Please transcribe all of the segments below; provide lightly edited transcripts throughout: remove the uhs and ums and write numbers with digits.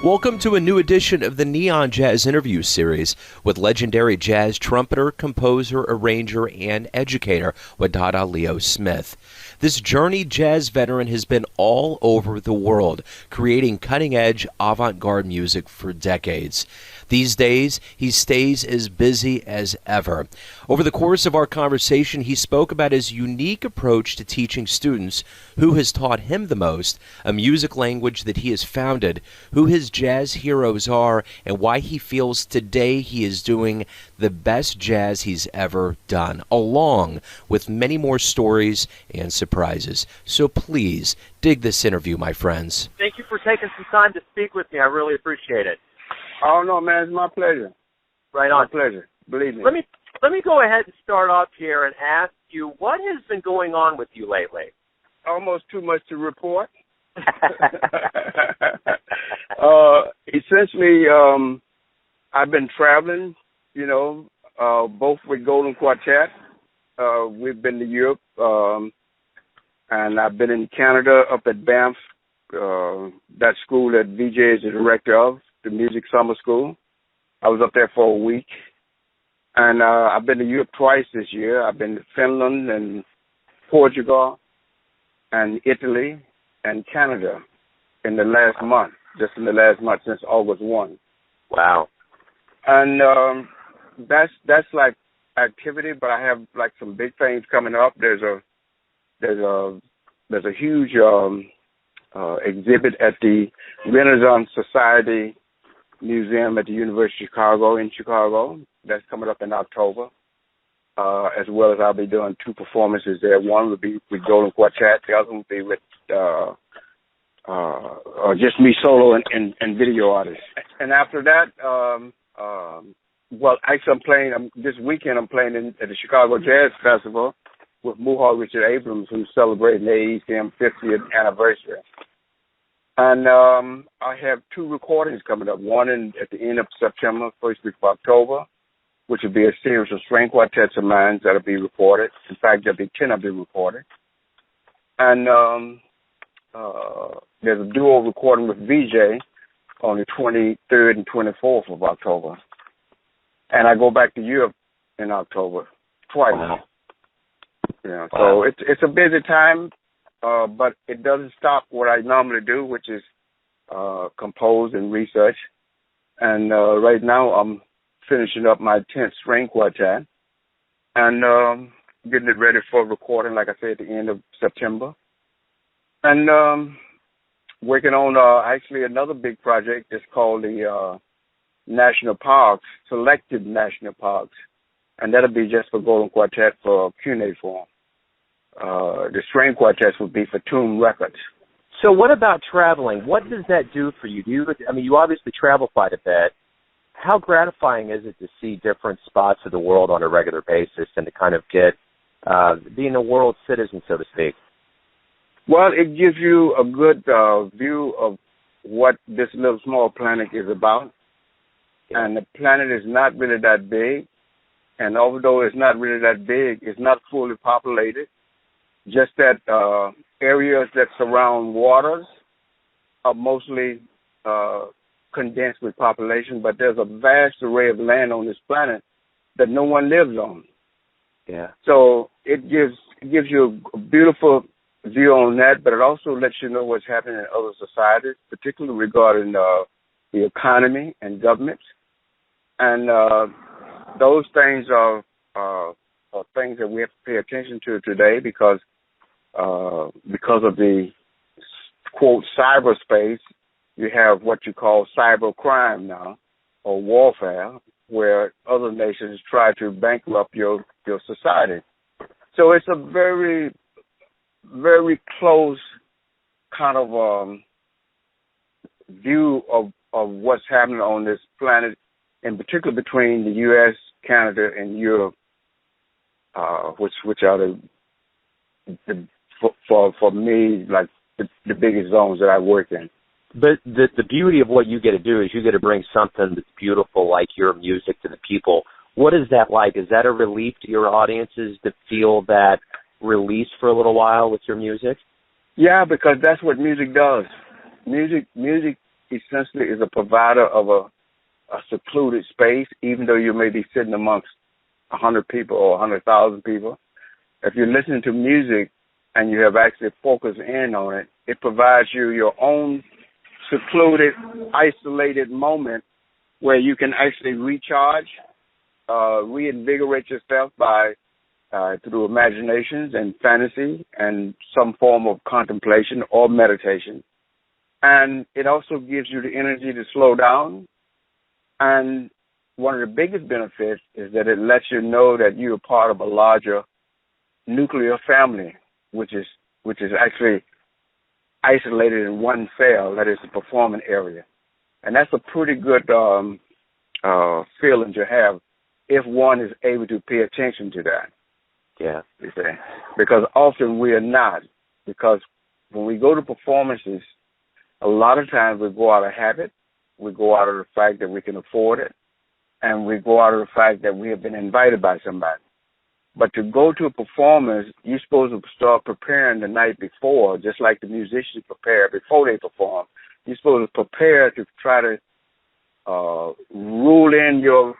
Welcome to a new edition of the Neon Jazz Interview Series with legendary jazz trumpeter, composer, arranger, and educator Wadada Leo Smith. This journeyed jazz veteran has been all over the world, creating cutting-edge avant-garde music for decades. These days, he stays as busy as ever. Over the course of our conversation, he spoke about his unique approach to teaching students, who has taught him the most, a music language that he has founded, who his jazz heroes are, and why he feels today he is doing the best jazz he's ever done, along with many more stories and surprises. So please, dig this interview, my friends. Thank you for taking some time to speak with me. I really appreciate it. Oh, no, man, it's my pleasure. Right on. My pleasure. Believe me. Let me go ahead and start off here and ask you, what has been going on with you lately? Almost too much to report. Essentially, I've been traveling, both with Golden Quartet. We've been to Europe, and I've been in Canada up at Banff, that school that VJ is the director of, the music summer school. I was up there for a week. And I've been to Europe twice this year. I've been to Finland and Portugal and Italy and Canada in the last month, since August 1. Wow. And that's like activity, but I have like some big things coming up. There's a huge exhibit at the Renaissance Society Museum at the University of Chicago in Chicago. That's coming up in October, as well as I'll be doing two performances there. One will be with Golden Quartet. The other will be with just me solo and video artists. And after that, I'm playing this weekend. I'm playing at the Chicago Jazz Festival with Muhal Richard Abrams, who's celebrating the AECM 50th anniversary. And I have two recordings coming up. One at the end of September, first week of October, which will be a series of string quartets of mine that'll be recorded. In fact, there'll be 10 of them recorded. And there's a duo recording with VJ on the 23rd and 24th of October. And I go back to Europe in October twice. Wow. Yeah, so it's a busy time. But it doesn't stop what I normally do, which is compose and research. And right now I'm finishing up my 10th string quartet and getting it ready for recording, like I said, at the end of September. And working on actually another big project that's called the National Parks, Selected National Parks. And that'll be just for Golden Quartet for cuneiform. The string quartets will be for Tune Records. So what about traveling? What does that do for you? You obviously travel quite a bit. How gratifying is it to see different spots of the world on a regular basis and to kind of get, being a world citizen, so to speak? Well, it gives you a good view of what this little small planet is about. Yeah. And the planet is not really that big. And although it's not really that big, it's not fully populated. Just that areas that surround waters are mostly condensed with population, but there's a vast array of land on this planet that no one lives on. Yeah. So it gives you a beautiful view on that, but it also lets you know what's happening in other societies, particularly regarding the economy and government. And those things are things that we have to pay attention to today because of the, quote, cyberspace. You have what you call cyber crime now, or warfare, where other nations try to bankrupt your society. So it's a very, very close kind of view of what's happening on this planet, in particular between the U.S., Canada, and Europe, which are for me, like the biggest zones that I work in. But the beauty of what you get to do is you get to bring something that's beautiful like your music to the people What is that like? Is that a relief to your audiences to feel that release for a little while with your music? Yeah, because that's what music does. Music essentially is a provider of a secluded space, even though you may be sitting amongst 100 people or 100,000 people. If you're listening to music and you have actually focused in on it, it provides you your own secluded, isolated moment where you can actually recharge, reinvigorate yourself by through imaginations and fantasy and some form of contemplation or meditation. And it also gives you the energy to slow down. And one of the biggest benefits is that it lets you know that you're part of a larger nuclear family, which is actually isolated in one cell, that is the performing area. And that's a pretty good feeling to have if one is able to pay attention to that. Yeah. You see? Because often we are not. Because when we go to performances, a lot of times we go out of habit, we go out of the fact that we can afford it, and we go out of the fact that we have been invited by somebody. But to go to a performance, you're supposed to start preparing the night before, just like the musicians prepare before they perform. You're supposed to prepare to try to rule in your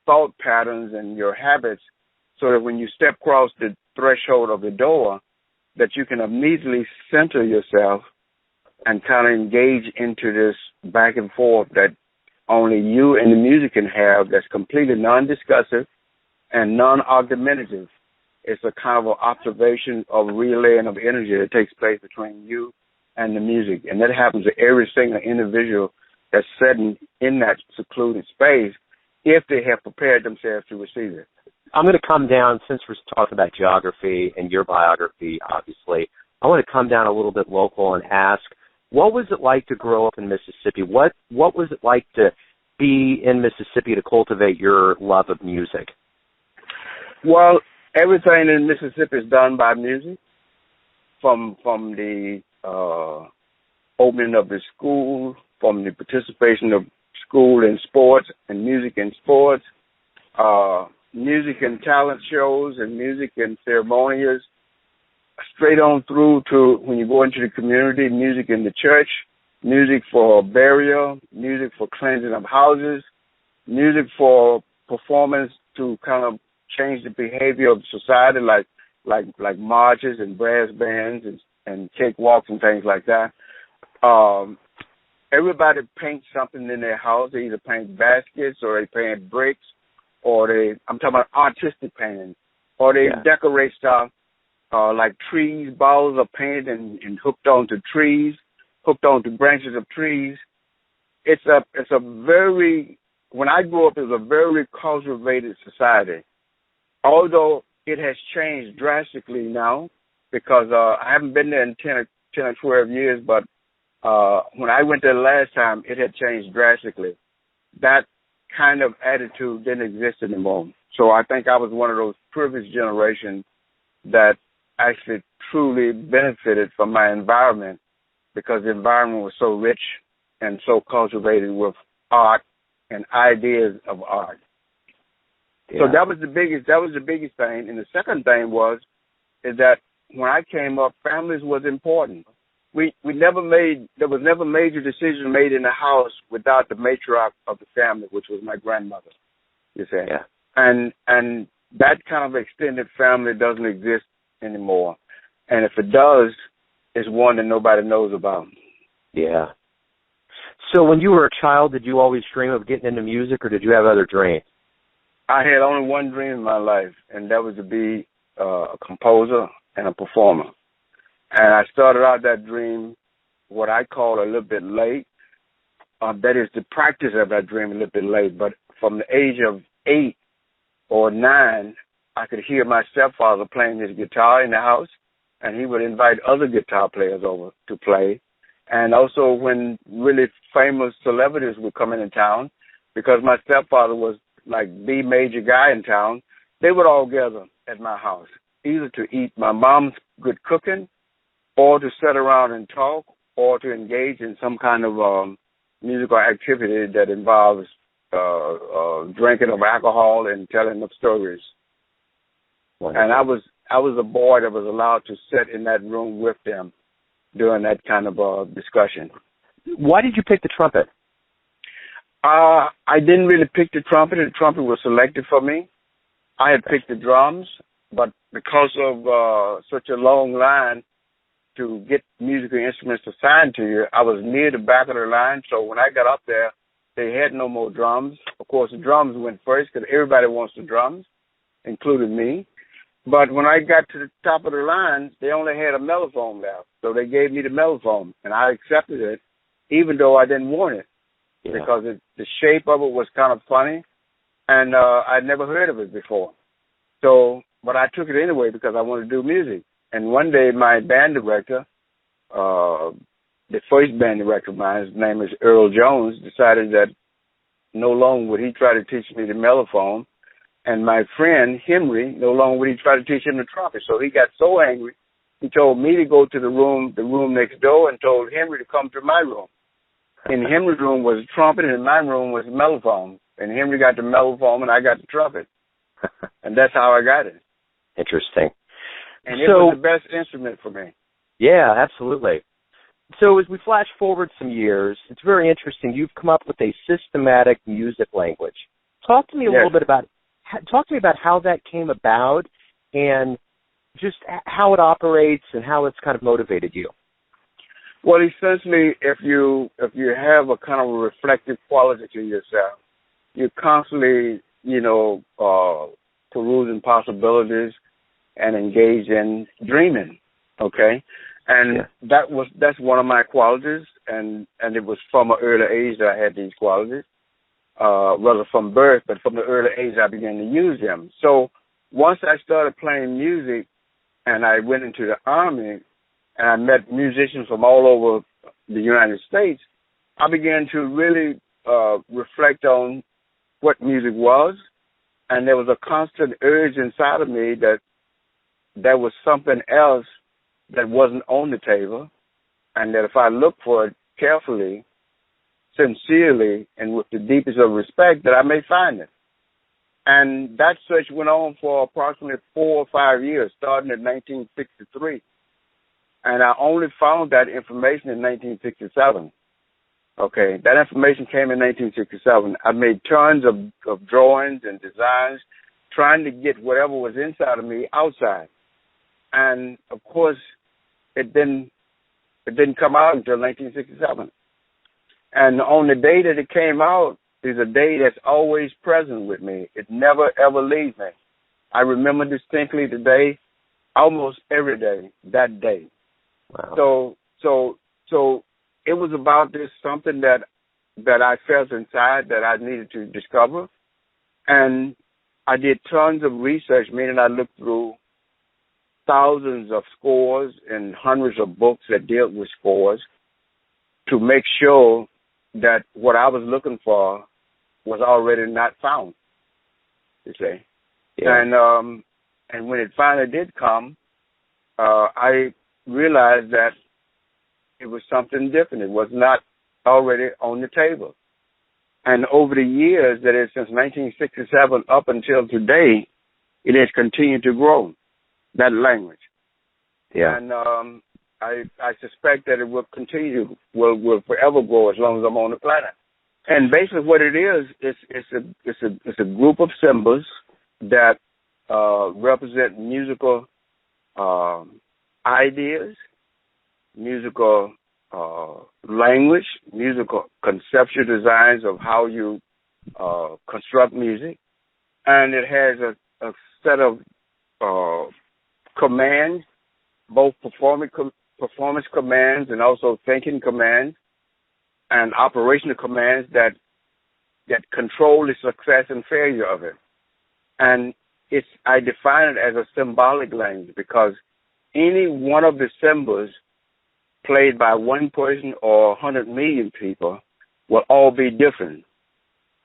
thought patterns and your habits so that when you step across the threshold of the door, that you can immediately center yourself and kind of engage into this back and forth that only you and the music can have, that's completely non-discussive and non-argumentative. It's a kind of an observation of relaying of energy that takes place between you and the music. And that happens to every single individual that's sitting in that secluded space if they have prepared themselves to receive it. I'm going to come down, since we're talking about geography and your biography, obviously, I want to come down a little bit local and ask, what was it like to grow up in Mississippi? What was it like to be in Mississippi to cultivate your love of music? Well, everything in Mississippi is done by music, from the opening of the school, from the participation of school in sports and music in sports, music and talent shows and music and ceremonials, straight on through to when you go into the community, music in the church, music for burial, music for cleansing of houses, music for performance to kind of change the behavior of society, like marches and brass bands and cakewalks and things like that. Everybody paints something in their house. They either paint baskets or they paint bricks, or I'm talking about artistic painting, or they decorate stuff like trees. Balls are painted and hooked onto trees, hooked onto branches of trees. It's a very, when I grew up, it was a very cultivated society. Although it has changed drastically now, because I haven't been there in 10 or 12 years, but when I went there last time, it had changed drastically. That kind of attitude didn't exist anymore. So I think I was one of those privileged generations that actually truly benefited from my environment, because the environment was so rich and so cultivated with art and ideas of art. Yeah. So that was the biggest thing. And the second thing is that when I came up, families was important. There was never major decisions made in the house without the matriarch of the family, which was my grandmother, you see. Yeah. And that kind of extended family doesn't exist anymore. And if it does, it's one that nobody knows about. Yeah. So when you were a child, did you always dream of getting into music, or did you have other dreams? I had only one dream in my life, and that was to be a composer and a performer. And I started out that dream, what I call a little bit late. That is the practice of that dream a little bit late. But from the age of 8 or 9, I could hear my stepfather playing his guitar in the house, and he would invite other guitar players over to play. And also when really famous celebrities would come into town, because my stepfather was like the major guy in town, they would all gather at my house, either to eat my mom's good cooking, or to sit around and talk, or to engage in some kind of musical activity that involves drinking of alcohol and telling of stories. Wonderful. And I was a boy that was allowed to sit in that room with them during that kind of discussion. Why did you pick the trumpet? I didn't really pick the trumpet. The trumpet was selected for me. I had picked the drums, but because of such a long line to get musical instruments assigned to you, I was near the back of the line. So when I got up there, they had no more drums. Of course, the drums went first because everybody wants the drums, including me. But when I got to the top of the line, they only had a mellophone left. So they gave me the mellophone, and I accepted it, even though I didn't want it, because the shape of it was kind of funny, and I'd never heard of it before. So, but I took it anyway because I wanted to do music. And one day my band director, the first band director of mine, his name is Earl Jones, decided that no longer would he try to teach me the mellophone. And my friend, Henry, no longer would he try to teach him the trumpet. So he got so angry, he told me to go to the room next door, and told Henry to come to my room. In Henry's room was a trumpet, and in my room was a mellophone. And Henry got the mellophone, and I got the trumpet. And that's how I got it. Interesting. And it was the best instrument for me. Yeah, absolutely. So as we flash forward some years, it's very interesting. You've come up with a systematic music language. Talk to me a little bit about how that came about and just how it operates and how it's kind of motivated you. Well, essentially, if you have a kind of a reflective quality to yourself, you're constantly, perusing possibilities and engaged in dreaming. Okay, and that's one of my qualities, and it was from an early age that I had these qualities. Rather from birth, but from the early age I began to use them. So once I started playing music and I went into the Army and I met musicians from all over the United States, I began to really reflect on what music was. And there was a constant urge inside of me that there was something else that wasn't on the table, and that if I looked for it carefully, sincerely, and with the deepest of respect, that I may find it. And that search went on for approximately 4 or 5 years, starting in 1963. And I only found that information in 1967. Okay, that information came in 1967. I made tons of drawings and designs, trying to get whatever was inside of me outside. And, of course, it didn't come out until 1967. And on the day that it came out is a day that's always present with me. It never, ever leaves me. I remember distinctly the day, almost every day, that day. Wow. So it was about this, something that I felt inside that I needed to discover. And I did tons of research, meaning I looked through thousands of scores and hundreds of books that dealt with scores to make sure that what I was looking for was already not found, you see. Yeah. And when it finally did come, I realized that it was something different. It was not already on the table. And over the years, that is since 1967 up until today, it has continued to grow, that language. Yeah. And I suspect that it will continue, will forever grow as long as I'm on the planet. And basically what it is, it's a group of symbols that represent musical ideas, musical language, musical conceptual designs of how you construct music. And it has a set of commands, both performance commands and also thinking commands and operational commands that control the success and failure of it. And I define it as a symbolic language because any one of the symbols played by one person or 100 million people will all be different.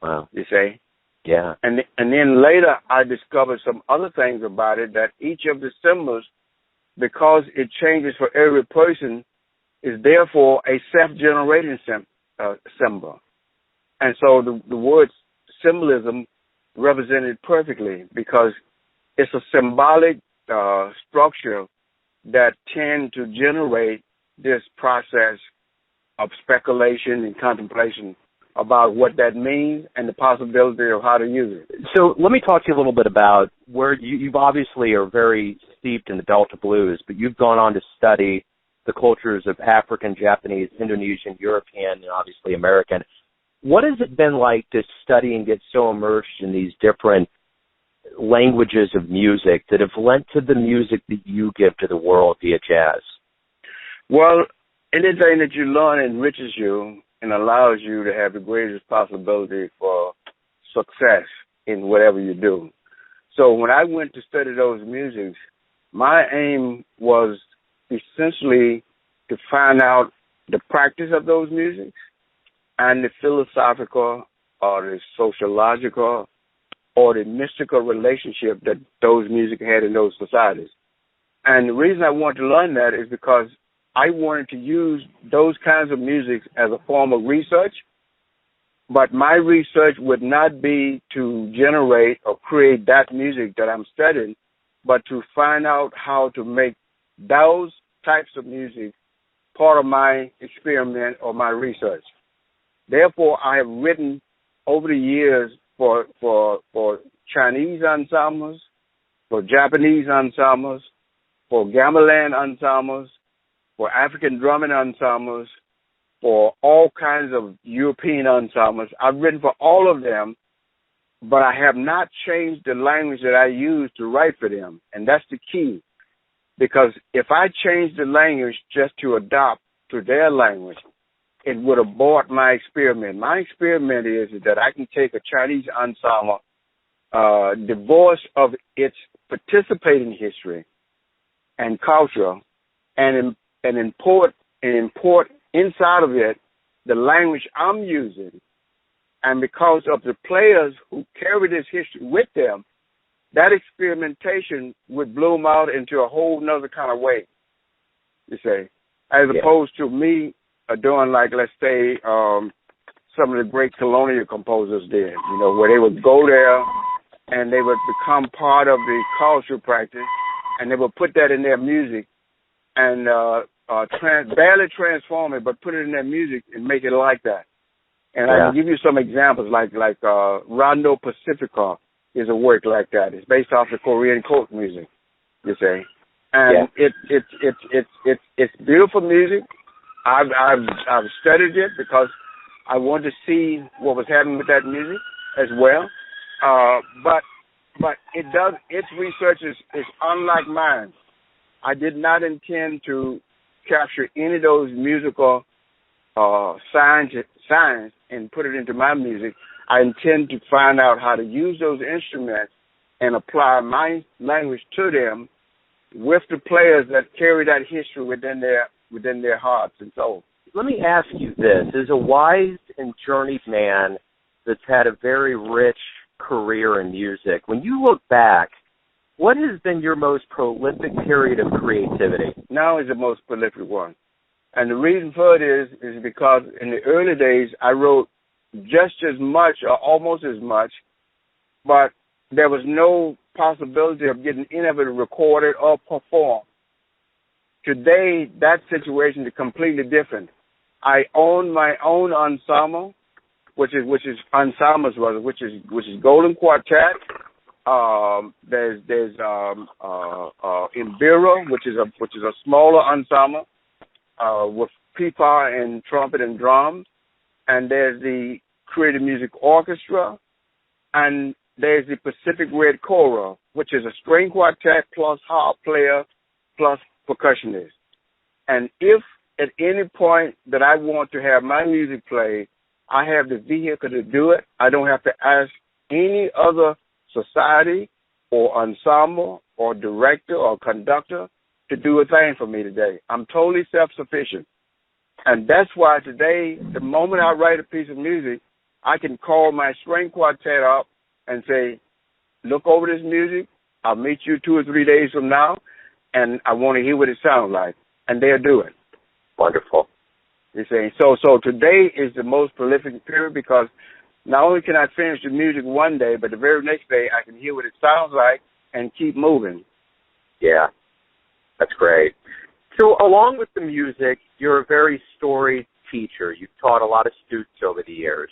Wow. You see? Yeah. And then later I discovered some other things about it, that each of the symbols, because it changes for every person, is therefore a self-generating symbol. And so the words symbolism represented perfectly, because it's a symbolic structure that tend to generate this process of speculation and contemplation about what that means and the possibility of how to use it. So let me talk to you a little bit about where you've obviously are very steeped in the Delta blues, but you've gone on to study the cultures of African, Japanese, Indonesian, European, and obviously American. What has it been like to study and get so immersed in these different languages of music that have lent to the music that you give to the world via jazz? Well, anything that you learn enriches you and allows you to have the greatest possibility for success in whatever you do. So when I went to study those musics, my aim was essentially to find out the practice of those musics and the philosophical or the sociological or the mystical relationship that those music had in those societies. And the reason I wanted to learn that is because I wanted to use those kinds of music as a form of research, but my research would not be to generate or create that music that I'm studying, but to find out how to make those types of music part of my experiment or my research. Therefore, I have written over the years for Chinese ensembles, for Japanese ensembles, for gamelan ensembles, for African drumming ensembles, for all kinds of European ensembles. I've written for all of them, but I have not changed the language that I use to write for them. And that's the key. Because if I change the language just to adapt to their language, it would abort my experiment. My experiment is that I can take a Chinese ensemble, divorced of its participating history and culture, and import inside of it the language I'm using. And because of the players who carry this history with them, that experimentation would bloom out into a whole nother kind of way, you say, as opposed to me doing, like, let's say, some of the great colonial composers did, you know, where they would go there and they would become part of the cultural practice, and they would put that in their music and barely transform it, but put it in their music and make it like that. And I can give you some examples, like Rondo Pacifica is a work like that. It's based off the Korean folk music, you say, and it's beautiful music. I've studied it because I wanted to see what was happening with that music as well. But its research is unlike mine. I did not intend to capture any of those musical science and put it into my music. I intend to find out how to use those instruments and apply my language to them with the players that carry that history within their hearts and souls. Let me ask you this. As a wise and journeyed man that's had a very rich career in music, when you look back, what has been your most prolific period of creativity? Now is the most prolific one. And the reason for it is because in the early days, I wrote just as much or almost as much, but there was no possibility of getting any of it recorded or performed. Today, that situation is completely different. I own my own ensemble, which is ensembles, rather, which is Golden Quartet. There's Imbira, which is a smaller ensemble with pipa and trumpet and drums, and there's the Creative Music Orchestra, and there's the Pacific Red Choral, which is a string quartet plus harp player plus percussionist. And if at any point that I want to have my music played, I have the vehicle to do it. I don't have to ask any other society or ensemble or director or conductor to do a thing for me today. I'm totally self-sufficient. And that's why today, the moment I write a piece of music, I can call my string quartet up and say, look over this music. I'll meet you 2 or 3 days from now, and I want to hear what it sounds like. And they'll do it. Wonderful. You see, so today is the most prolific period because not only can I finish the music one day, but the very next day I can hear what it sounds like and keep moving. Yeah, that's great. So along with the music, you're a very storied teacher. You've taught a lot of students over the years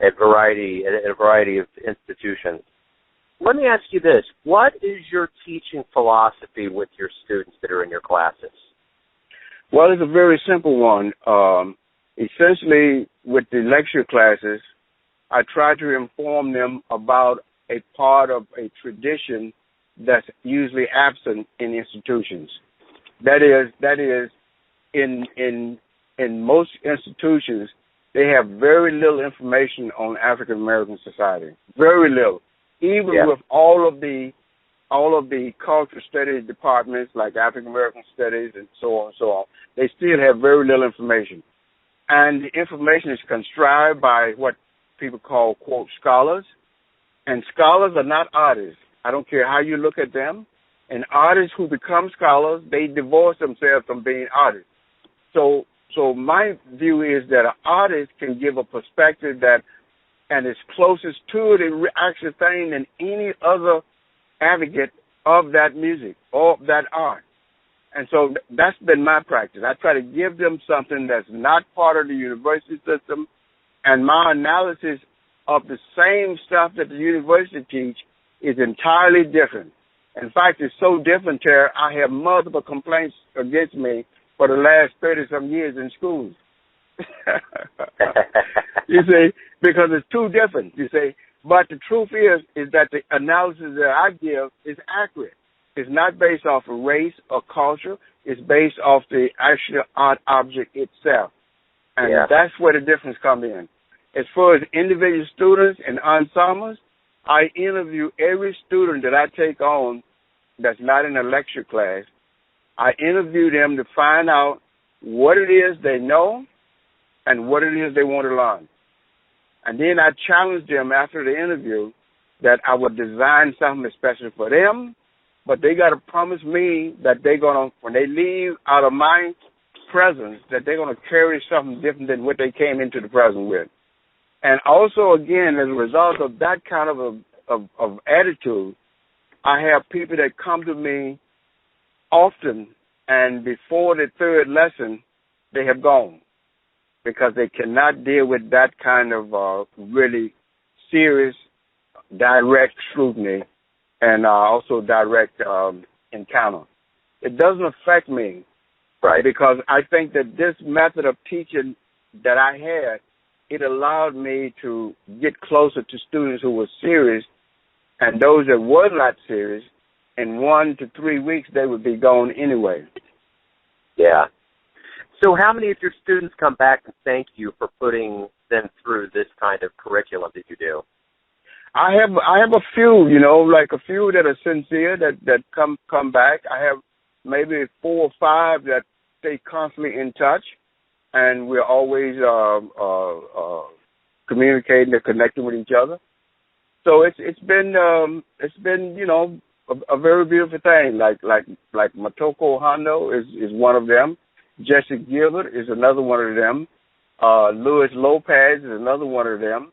at a variety of institutions. Let me ask you this. What is your teaching philosophy with your students that are in your classes? Well, it's a very simple one. Essentially, with the lecture classes, I try to inform them about a part of a tradition that's usually absent in institutions. That is, in most institutions, they have very little information on African American society. Very little. Even with all of the cultural studies departments like African American studies and so on and so on, they still have very little information. And the information is contrived by what people call, quote, scholars. And scholars are not artists. I don't care how you look at them. And artists who become scholars, they divorce themselves from being artists. So my view is that an artist can give a perspective that, and is closest to the actual thing than any other advocate of that music or that art. And so that's been my practice. I try to give them something that's not part of the university system, and my analysis of the same stuff that the university teach is entirely different. In fact, it's so different, Terry, I have multiple complaints against me for the last 30-some years in schools. You see, because it's too different, you see. But the truth is that the analysis that I give is accurate. It's not based off of race or culture. It's based off the actual art object itself. And that's where the difference comes in. As far as individual students and ensembles, I interview every student that I take on that's not in a lecture class. I interview them to find out what it is they know and what it is they want to learn. And then I challenge them after the interview that I would design something especially for them, but they got to promise me that they're going to, when they leave out of my presence, that they're going to carry something different than what they came into the present with. And also, again, as a result of that kind of attitude, I have people that come to me often, and before the third lesson, they have gone because they cannot deal with that kind of really serious, direct scrutiny and also direct encounter. It doesn't affect me, right? Because I think that this method of teaching that I had, it allowed me to get closer to students who were serious, and those that were not serious, in 1 to 3 weeks, they would be gone anyway. Yeah. So how many of your students come back and thank you for putting them through this kind of curriculum that you do? I have a few, like a few that are sincere that come back. I have maybe 4 or 5 that stay constantly in touch, and we're always communicating and connecting with each other. So it's been a very beautiful thing. Like Matoko Hondo is one of them. Jesse Gilbert is another one of them. Luis Lopez is another one of them.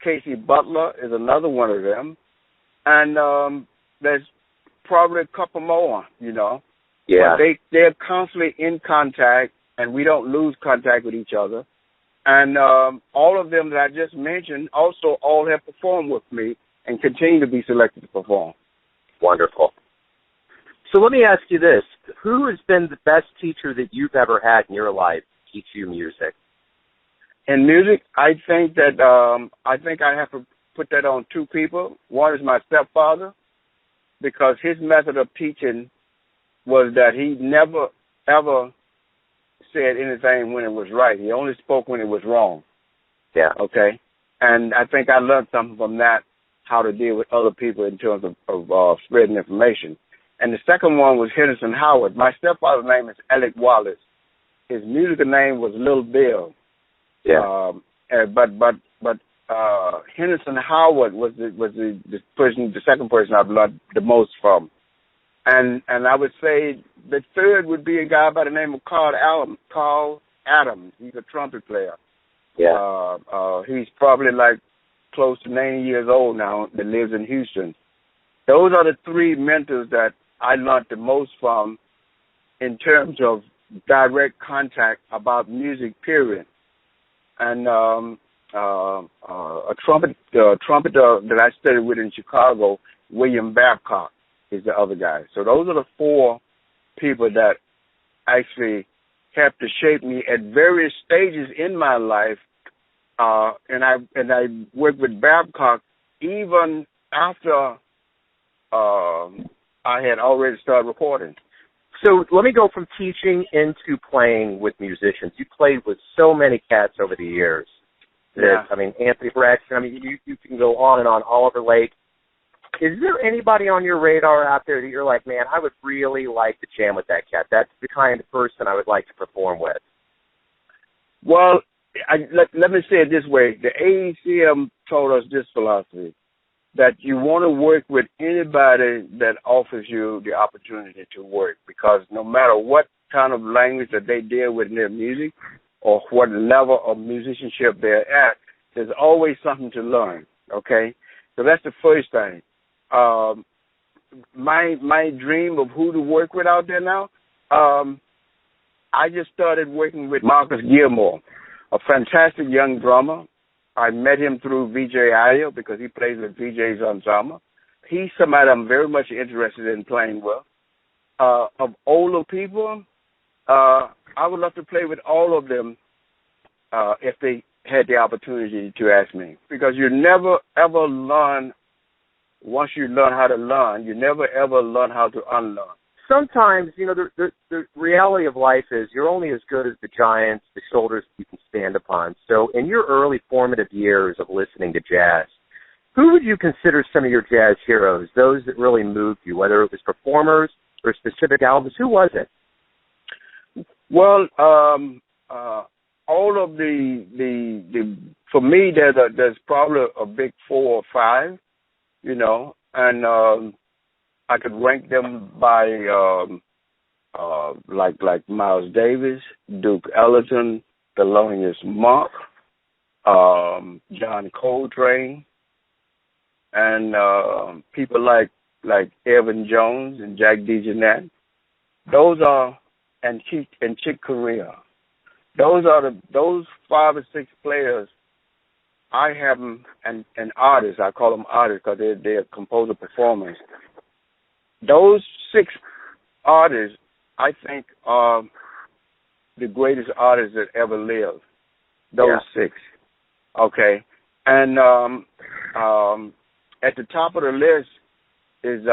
Casey Butler is another one of them. And there's probably a couple more, Yeah. But they're constantly in contact, and we don't lose contact with each other. And all of them that I just mentioned also all have performed with me and continue to be selected to perform. Wonderful. So let me ask you this. Who has been the best teacher that you've ever had in your life teach you music? In music, I think that I have to put that on 2 people. One is my stepfather, because his method of teaching was that he never, ever said anything when it was right. He only spoke when it was wrong. Yeah. Okay? And I think I learned something from that, how to deal with other people in terms of spreading information. And the second one was Henderson Howard. My stepfather's name is Alec Wallace. His musical name was Little Bill. Yeah. But Henderson Howard was the second person I've learned the most from. And I would say the third would be a guy by the name of Carl Adams. He's a trumpet player Yeah. He's probably like close to 90 years old now that lives in Houston. Those are the three mentors that I learned the most from in terms of direct contact about music, period. And a trumpeter that I studied with in Chicago, William Babcock, is the other guy. So those are the four people that actually helped to shape me at various stages in my life. And I worked with Babcock even after I had already started recording. So let me go from teaching into playing with musicians. You played with so many cats over the years. Yeah. I mean, Anthony Braxton. I mean, you can go on and on. Oliver Lake. Is there anybody on your radar out there that you're like, man, I would really like to jam with that cat? That's the kind of person I would like to perform with. Well, let me say it this way. The AECM told us this philosophy, that you want to work with anybody that offers you the opportunity to work, because no matter what kind of language that they deal with in their music or what level of musicianship they're at, there's always something to learn, okay? So that's the first thing. My dream of who to work with out there now, I just started working with Marcus Gilmore, a fantastic young drummer. I met him through VJ Ayo because he plays with VJ's Ensemble. He's somebody I'm very much interested in playing with. Of older people, I would love to play with all of them if they had the opportunity to ask me. Because you never, ever learn, once you learn how to learn, you never, ever learn how to unlearn. Sometimes, you know, the reality of life is you're only as good as the giants, the shoulders you can stand upon. So in your early formative years of listening to jazz, who would you consider some of your jazz heroes, those that really moved you, whether it was performers or specific albums? Who was it? Well, all of the for me, there's probably a big 4 or 5, you know, and I could rank them by like Miles Davis, Duke Ellington, Thelonious Monk, John Coltrane, and people like Evan Jones and Jack DeJohnette. Those are and Chick Corea. Those are those 5 or 6 players. I have them and artists. I call them artists because they're composer performers. Those 6 artists, I think, are the greatest artists that ever lived. Those 6, okay. And at the top of the list is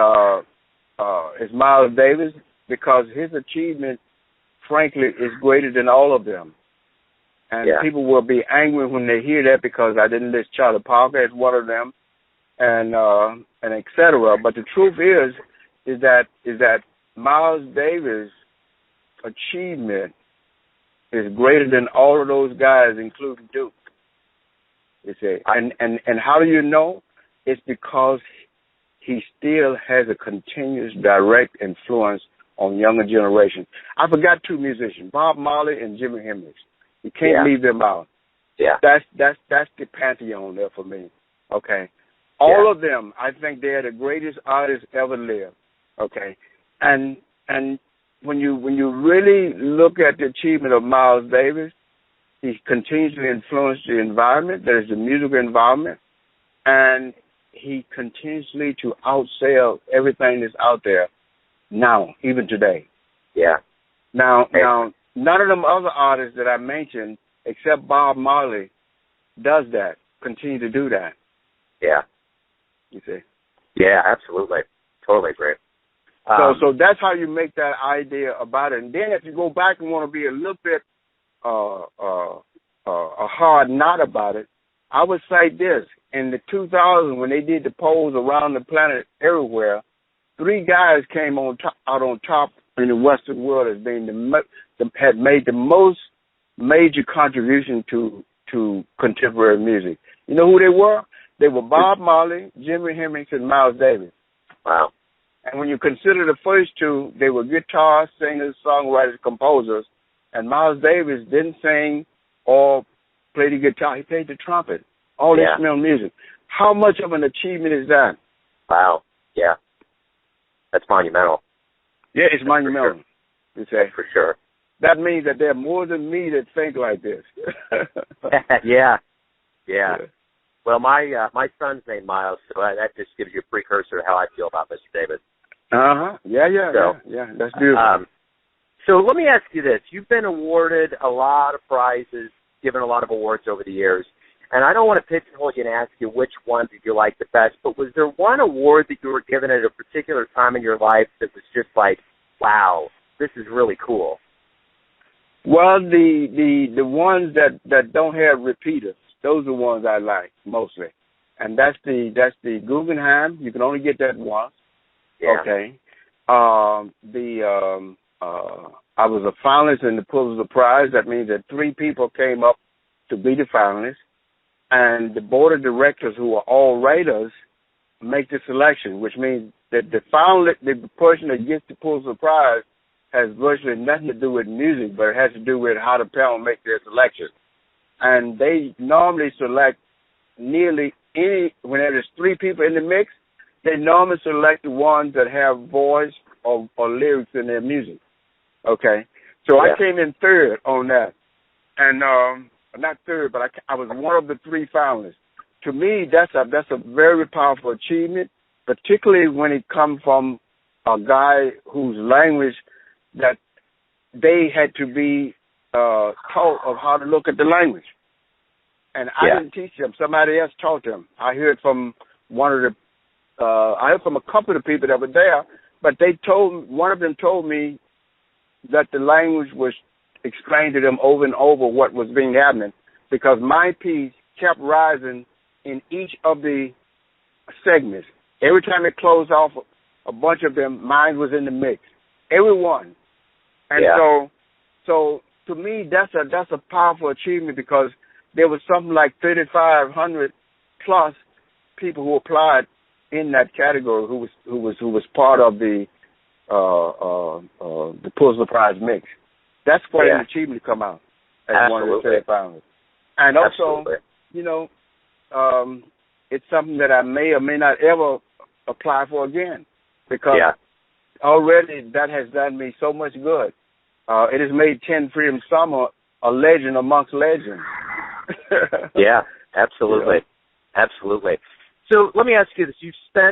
Miles Davis, because his achievement, frankly, is greater than all of them. And people will be angry when they hear that because I didn't list Charlie Parker as one of them, and et cetera. But the truth is that Miles Davis' achievement is greater than all of those guys, including Duke. You see, and how do you know? It's because he still has a continuous direct influence on younger generations. I forgot 2 musicians, Bob Marley and Jimi Hendrix. You can't leave them out. Yeah, that's the pantheon there for me. Okay, all of them, I think they are the greatest artists ever lived. Okay, and when you really look at the achievement of Miles Davis, he continues to influence the environment, that is the musical environment, and he continuously to outsell everything that's out there now, even today. Yeah. Now, none of them other artists that I mentioned, except Bob Marley, does that. Continue to do that. Yeah. You see? Yeah, absolutely. Totally agree. So that's how you make that idea about it. And then if you go back and want to be a little bit a hard knot about it, I would cite this. In the 2000s, when they did the polls around the planet everywhere, 3 guys came out on top in the Western world as being had made the most major contribution to contemporary music. You know who they were? They were Bob Marley, Jimi Hendrix, and Miles Davis. Wow. And when you consider the first 2, they were guitar singers, songwriters, composers, and Miles Davis didn't sing or played the guitar. He played the trumpet. All instrumental music. How much of an achievement is that? Wow. Yeah. That's monumental. Yeah, it's monumental. You say. For sure. That means that there are more than me that think like this. Yeah. Well, my son's named Miles, so that just gives you a precursor to how I feel about Mr. Davis. Yeah. That's beautiful. So let me ask you this. You've been awarded a lot of prizes, given a lot of awards over the years, and I don't want to pigeonhole you and ask you which one did you like the best, but was there one award that you were given at a particular time in your life that was just like, wow, this is really cool? Well, the ones that don't have repeaters, those are the ones I like mostly, and that's the Guggenheim. You can only get that once. Yeah. Okay. I was a finalist in the Pulitzer Prize. That means that 3 people came up to be the finalists, and the board of directors, who are all writers, make the selection, which means that the person that gets the Pulitzer Prize has virtually nothing to do with music, but it has to do with how the panel make their selection. And they normally select nearly when there's 3 people in the mix, they normally select the ones that have voice or lyrics in their music. Okay, so I came in third on that, and not third, but I was one of the 3 finalists. To me, that's a very powerful achievement, particularly when it comes from a guy whose language that they had to be taught of how to look at the language, and I didn't teach them. Somebody else taught them. I heard from I heard from a couple of people that were there, but one of them told me that the language was explained to them over and over what was being happening, because my piece kept rising in each of the segments. Every time it closed off a bunch of them, mine was in the mix. Every one. And so to me, that's a powerful achievement, because there was something like 3,500 plus people who applied in that category who was part of the Pulitzer Prize mix. That's quite an achievement to come out as one of the 3,500. And also, it's something that I may or may not ever apply for again, because already that has done me so much good. It has made 10 Freedom Summer a legend amongst legends. Yeah, absolutely. Absolutely. So let me ask you this.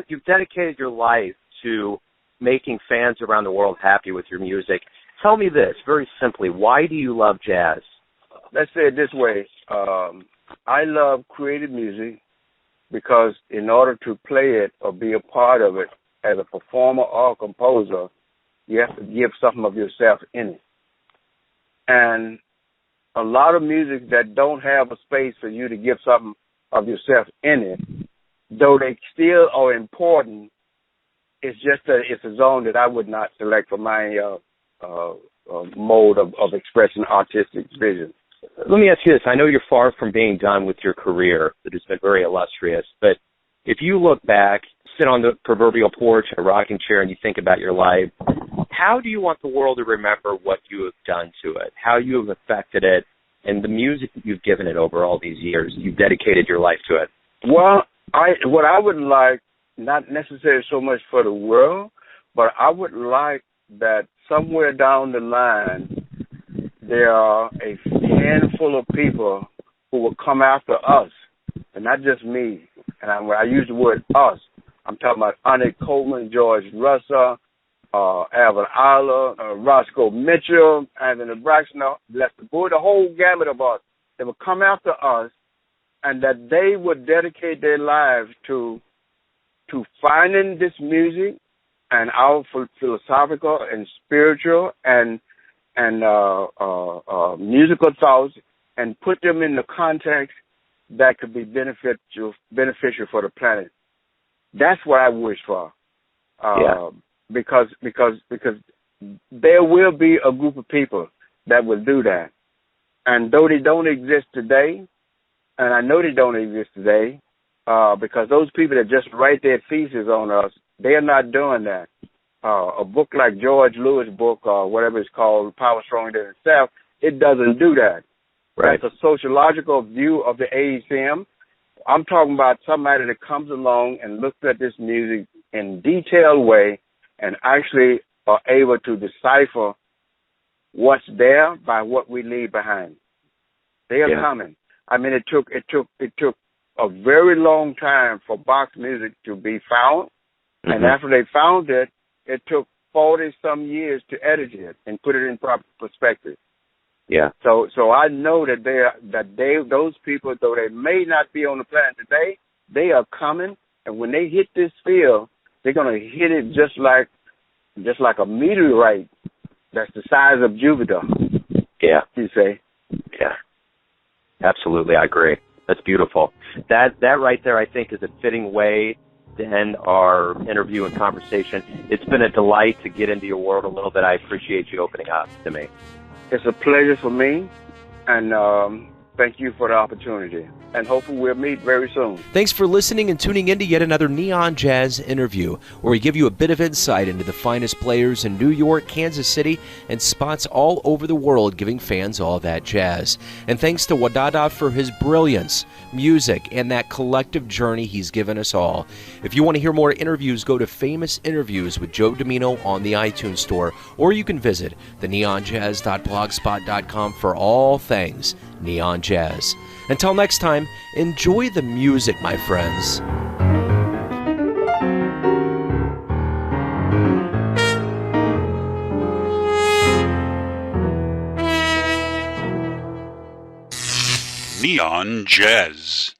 You've dedicated your life to making fans around the world happy with your music. Tell me this, very simply, why do you love jazz? Let's say it this way. I love creative music because in order to play it or be a part of it as a performer or a composer, you have to give something of yourself in it. And a lot of music that don't have a space for you to give something of yourself in it, though they still are important, it's just that it's a zone that I would not select for my mode of expressing artistic vision. Let me ask you this. I know you're far from being done with your career that has been very illustrious, but if you look back, sit on the proverbial porch in a rocking chair and you think about your life, how do you want the world to remember what you have done to it, how you have affected it, and the music that you've given it over all these years? You've dedicated your life to it. Well, what I would like, not necessarily so much for the world, but I would like that somewhere down the line there are a handful of people who will come after us, and not just me. And when I use the word us, I'm talking about Onnett Coleman, George Russell, Alvin Isler, Roscoe Mitchell, Anthony Braxton, the whole gamut of us. They will come after us, and that they would dedicate their lives to finding this music and our philosophical and spiritual and musical thoughts, and put them in the context that could be beneficial for the planet. That's what I wish for. Because there will be a group of people that will do that. And though they don't exist today, and I know they don't exist today, because those people that just write their thesis on us, they are not doing that. A book like George Lewis' book, or whatever it's called, Power Stronger Than Itself, it doesn't do that. Right. That's a sociological view of the ASM. I'm talking about somebody that comes along and looks at this music in detailed way and actually are able to decipher what's there by what we leave behind. They are coming. I mean, it took a very long time for Bach's music to be found, and after they found it, it took 40-some years to edit it and put it in proper perspective. Yeah. So I know that those people, though they may not be on the planet today, they are coming, and when they hit this field, they're gonna hit it just like a meteorite that's the size of Jupiter. Yeah. You say? Yeah. Absolutely, I agree. That's beautiful. That right there, I think, is a fitting way to end our interview and conversation. It's been a delight to get into your world a little bit. I appreciate you opening up to me. It's a pleasure for me, and thank you for the opportunity. And hopefully we'll meet very soon. Thanks for listening and tuning in to yet another Neon Jazz interview, where we give you a bit of insight into the finest players in New York, Kansas City, and spots all over the world, giving fans all that jazz. And thanks to Wadada for his brilliance, music, and that collective journey he's given us all. If you want to hear more interviews, go to Famous Interviews with Joe Domino on the iTunes Store, or you can visit theneonjazz.blogspot.com for all things Neon Jazz. Until next time, enjoy the music, my friends. Neon Jazz.